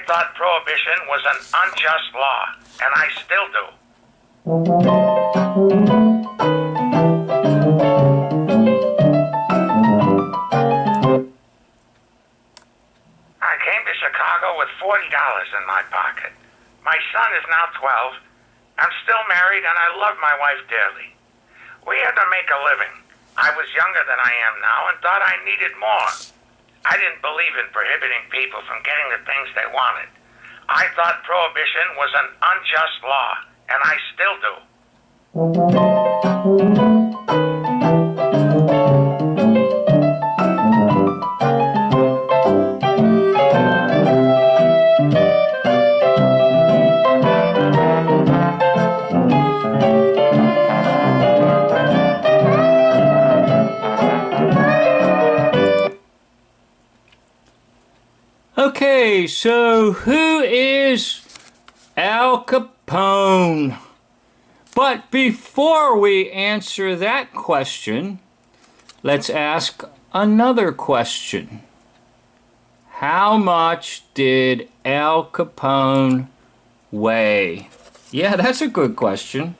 I thought prohibition was an unjust law, and I still do. I came to Chicago with $40 in my pocket. My son is now 12. I'm still married, and I love my wife dearly. We had to make a living. I was younger than I am now and thought I needed more. I didn't believe in prohibiting people from getting the things they wanted. I thought prohibition was an unjust law, and I still do. Okay, so who is Al Capone? But before we answer that question, let's ask another question. How much did Al Capone weigh? Yeah, that's a good question.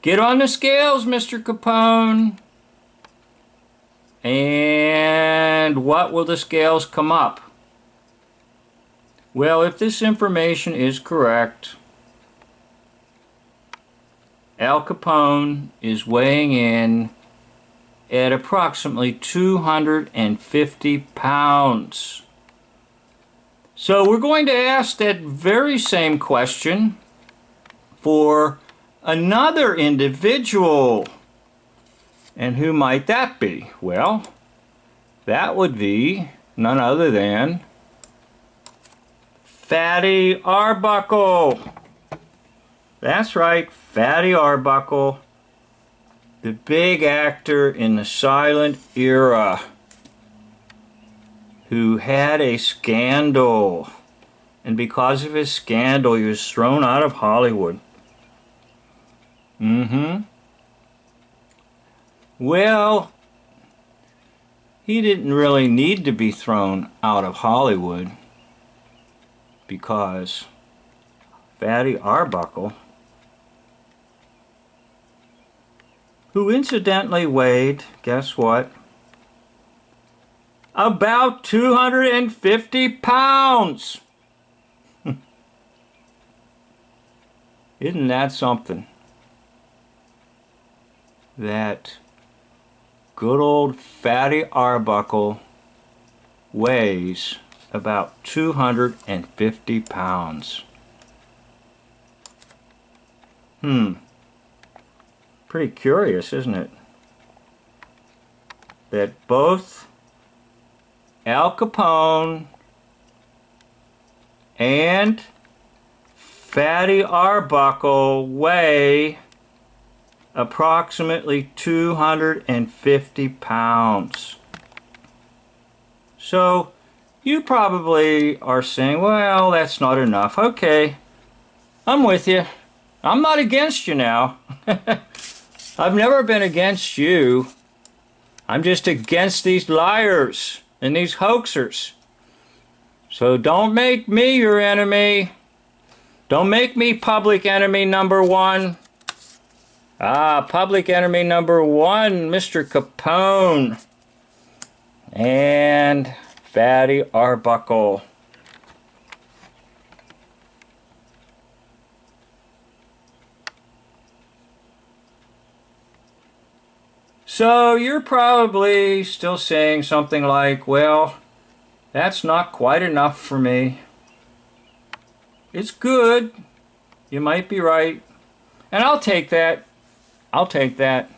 Get on the scales, Mr. Capone. And what will the scales come up? Well, if this information is correct, Al Capone is weighing in at approximately 250 pounds. So we're going to ask that very same question for another individual. And who might that be? Well, that would be none other than Fatty Arbuckle. That's right, Fatty Arbuckle, the big actor in the silent era who had a scandal. And because of his scandal, he was thrown out of Hollywood. Well, he didn't really need to be thrown out of Hollywood, because Fatty Arbuckle, who incidentally weighed, guess what? About 250 pounds. Isn't that something? That good old Fatty Arbuckle weighs about 250 pounds. Pretty curious, isn't it? That both Al Capone and Fatty Arbuckle weigh approximately 250 pounds. So you probably are saying, well, that's not enough. Okay, I'm with you. I'm not against you now. I've never been against you. I'm just against these liars and these hoaxers. So don't make me your enemy. Don't make me public enemy number one. Public enemy number one, Mr. Capone and Fatty Arbuckle. So you're probably still saying something like, well, that's not quite enough for me. It's good. You might be right. And I'll take that. I'll take that.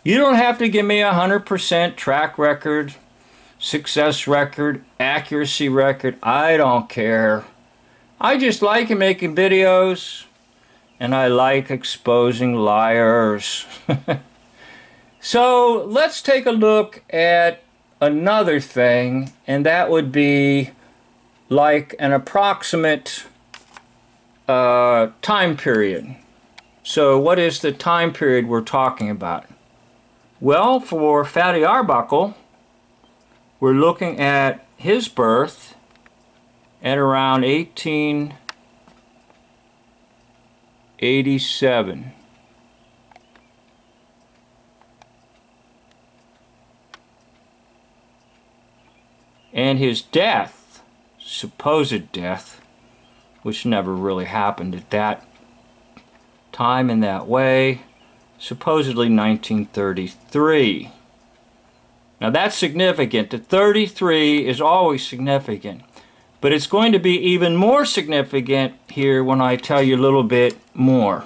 You don't have to give me 100% track record, success record, accuracy record. I don't care. I just like making videos, and I like exposing liars. So let's take a look at another thing, and that would be like an approximate time period. So what is the time period we're talking about? Well, for Fatty Arbuckle, we're looking at his birth at around 1887. And his death, supposed death, which never really happened at that time in that way, supposedly 1933. Now that's significant. The 33 is always significant. But it's going to be even more significant here when I tell you a little bit more.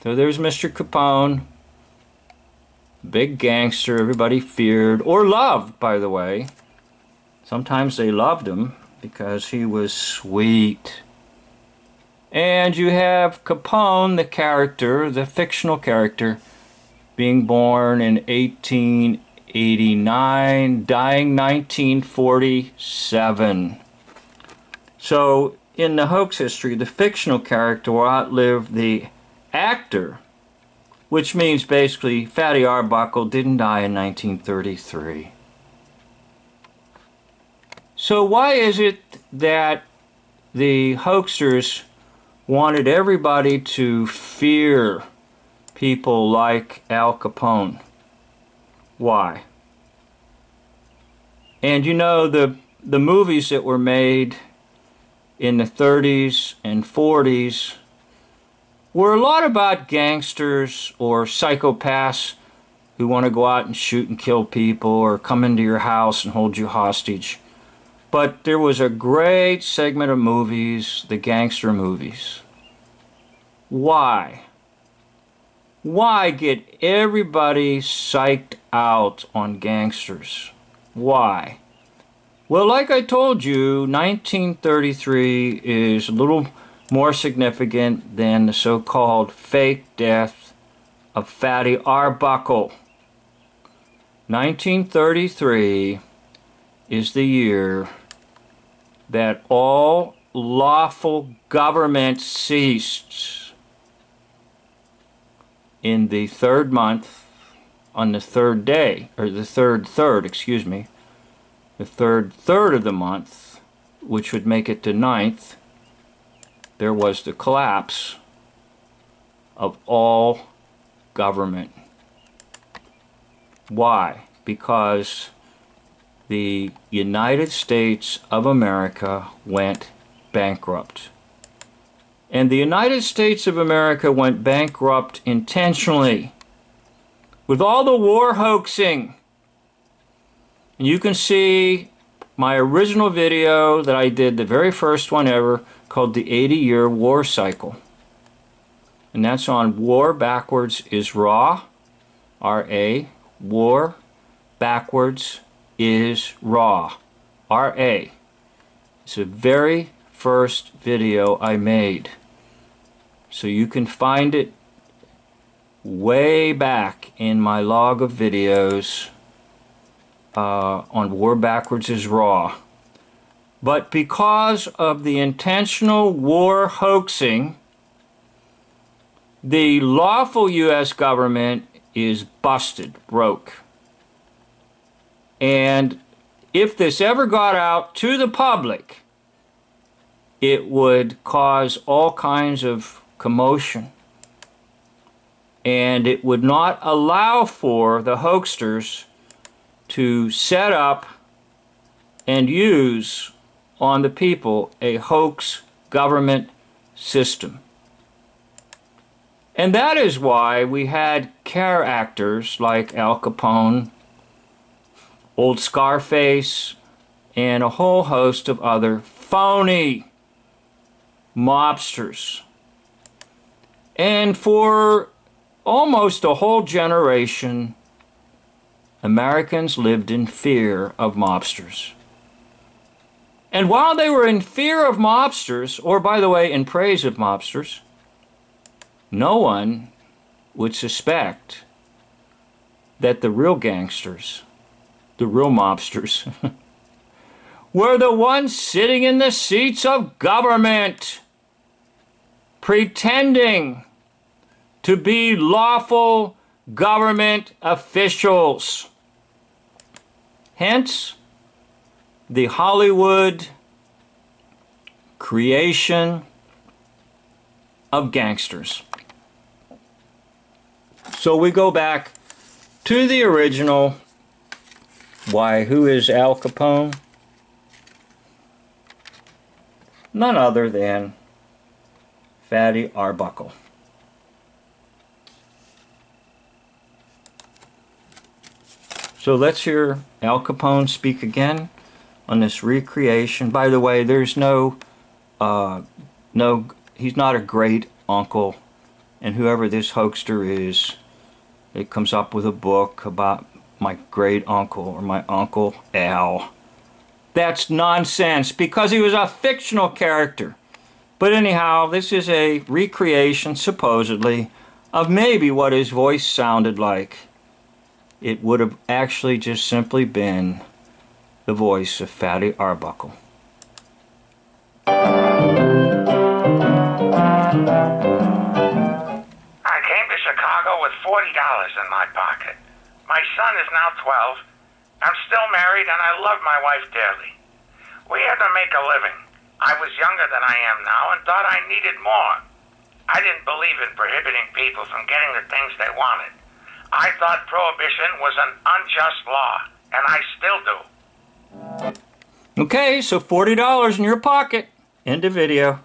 So there's Mr. Capone, big gangster everybody feared, or loved, by the way. Sometimes they loved him because he was sweet. And you have Capone, the character, the fictional character, being born in 1889, dying 1947. So in the hoax history, the fictional character will outlive the actor, which means basically Fatty Arbuckle didn't die in 1933. So why is it that the hoaxers wanted everybody to fear people like Al Capone? Why? And you know, the movies that were made in the 30s and 40s were a lot about gangsters or psychopaths who want to go out and shoot and kill people or come into your house and hold you hostage. But there was a great segment of movies, the gangster movies. Why? Why get everybody psyched out on gangsters? Why? Well, like I told you, 1933 is a little more significant than the so-called fake death of Fatty Arbuckle. 1933 is the year that all lawful government ceased. In the third month, on the third day, or the third third of the month, which would make it the 9th, there was the collapse of all government. Why? Because the United States of America went bankrupt. And the United States of America went bankrupt intentionally with all the war hoaxing. And you can see my original video that I did, the very first one ever, called The 80-Year War Cycle. And that's on War Backwards is Raw, R-A, War Backwards is Raw, R-A. It's the very first video I made. So you can find it way back in my log of videos on War Backwards is Raw. But because of the intentional war hoaxing, the lawful U.S. government is busted, broke. And if this ever got out to the public, it would cause all kinds of commotion. And it would not allow for the hoaxsters to set up and use on the people a hoax government system. And that is why we had care actors like Al Capone, Old Scarface, and a whole host of other phony mobsters. And for almost a whole generation, Americans lived in fear of mobsters. And while they were in fear of mobsters, or by the way, in praise of mobsters, no one would suspect that the real gangsters, the real mobsters, were the ones sitting in the seats of government, pretending to be lawful government officials. Hence, the Hollywood creation of gangsters. So we go back to the original. Why, who is Al Capone? None other than Fatty Arbuckle. So let's hear Al Capone speak again on this recreation. By the way, there's he's not a great uncle, and whoever this hoaxer is, it comes up with a book about my great uncle or my Uncle Al. That's nonsense because he was a fictional character. But anyhow, this is a recreation, supposedly, of maybe what his voice sounded like. It would have actually just simply been the voice of Fatty Arbuckle. I came to Chicago with $40 in my pocket. My son is now 12. I'm still married and I love my wife dearly. We had to make a living. I was younger than I am now and thought I needed more. I didn't believe in prohibiting people from getting the things they wanted. I thought prohibition was an unjust law, and I still do. Okay, so $40 in your pocket. End of video.